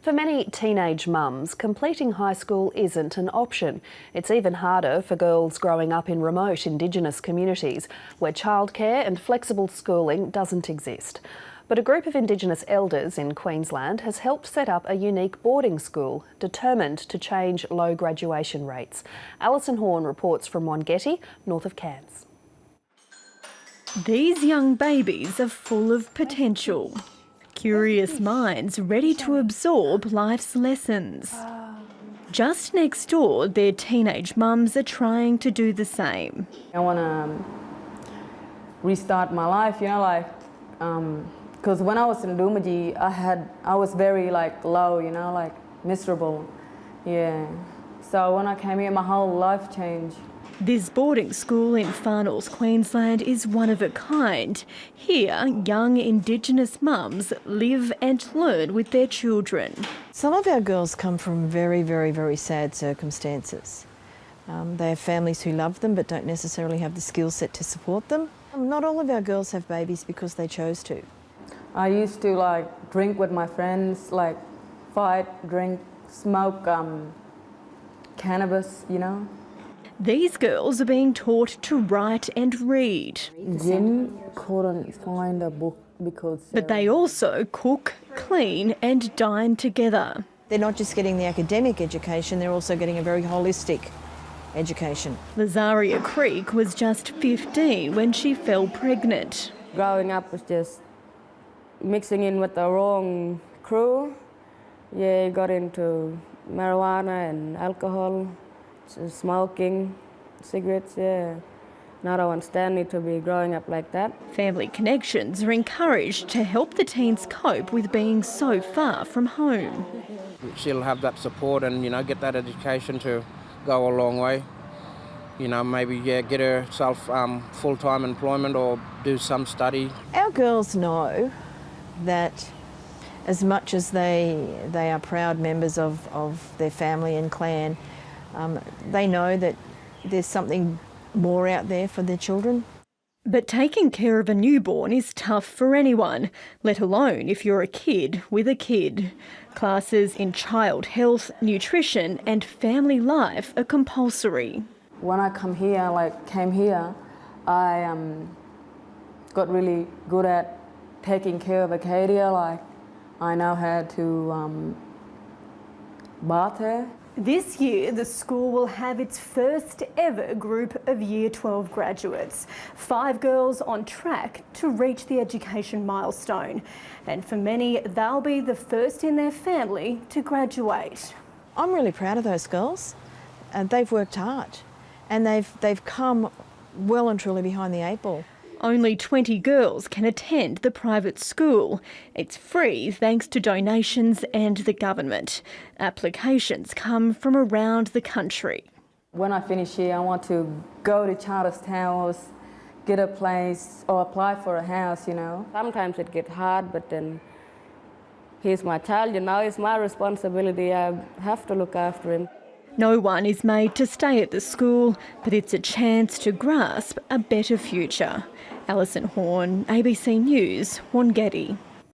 For many teenage mums, completing high school isn't an option. It's even harder for girls growing up in remote Indigenous communities where childcare and flexible schooling doesn't exist. But a group of Indigenous elders in Queensland has helped set up a unique boarding school determined to change low graduation rates. Allyson reports from Wongetty, north of Cairns. These young babies are full of potential. Curious minds ready to absorb life's lessons. Just next door, their teenage mums are trying to do the same. I want to restart my life, because when I was in Dumaji, I was very low, miserable. Yeah. So when I came here, my whole life changed. This boarding school in Far North Queensland is one of a kind. Here, young Indigenous mums live and learn with their children. Some of our girls come from very, very, very sad circumstances. They have families who love them but don't necessarily have the skill set to support them. Not all of our girls have babies because they chose to. I used to drink with my friends, fight, drink, smoke cannabis, These girls are being taught to write and read. Jim couldn't find a book because... But they also cook, clean and dine together. They're not just getting the academic education, they're also getting a very holistic education. Lazaria Creek was just 15 when she fell pregnant. Growing up was just mixing in with the wrong crew. Yeah, got into marijuana and alcohol. Smoking, cigarettes, yeah. And I don't understand it to be growing up like that. Family connections are encouraged to help the teens cope with being so far from home. She'll have that support and, get that education to go a long way. Maybe, get herself full-time employment or do some study. Our girls know that as much as they are proud members of their family and clan, they know that there's something more out there for their children. But taking care of a newborn is tough for anyone, let alone if you're a kid with a kid. Classes in child health, nutrition and family life are compulsory. When I came here, I got really good at taking care of Acadia. I know how to bath her. This year, the school will have its first ever group of Year 12 graduates. 5 girls on track to reach the education milestone. And for many, they'll be the first in their family to graduate. I'm really proud of those girls. They've worked hard and they've come well and truly behind the 8 ball. Only 20 girls can attend the private school. It's free thanks to donations and the government. Applications come from around the country. When I finish here, I want to go to Charterstown, get a place or apply for a house, Sometimes it gets hard, but then he's my child, it's my responsibility. I have to look after him. No one is made to stay at the school, but it's a chance to grasp a better future. Allyson, ABC News, Wongetty.